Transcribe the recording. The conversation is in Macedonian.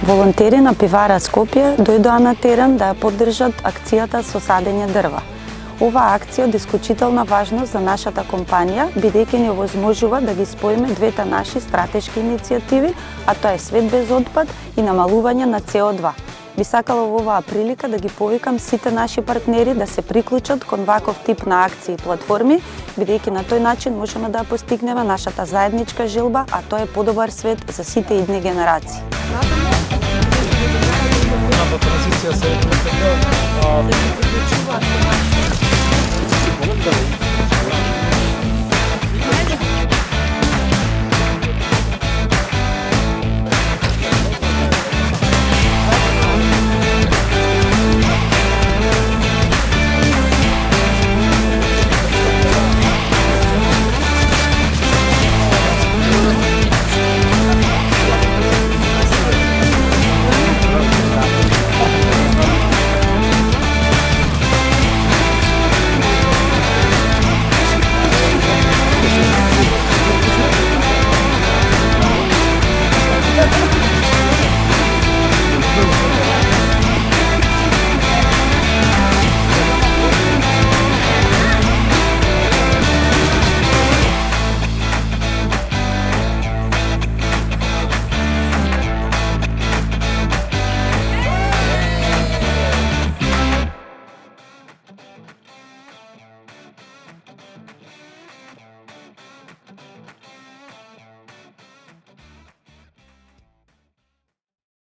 Волонтери на пивара Скопје дојдоа на терен да ја поддржат акцијата со садење дрва. Оваа акција од исклучителна важност за нашата компанија, бидејќи ни овозможува да ги споиме двете наши стратешки иницијативи, а тоа е свет без отпад и намалување на CO2. Би сакала во оваа прилика да ги повикам сите наши партнери да се приклучат кон ваков тип на акции и платформи, бидејќи на тој начин можеме да постигнеме нашата заедничка желба, а тоа е подобар свет за сите идни генерации. Транзиција се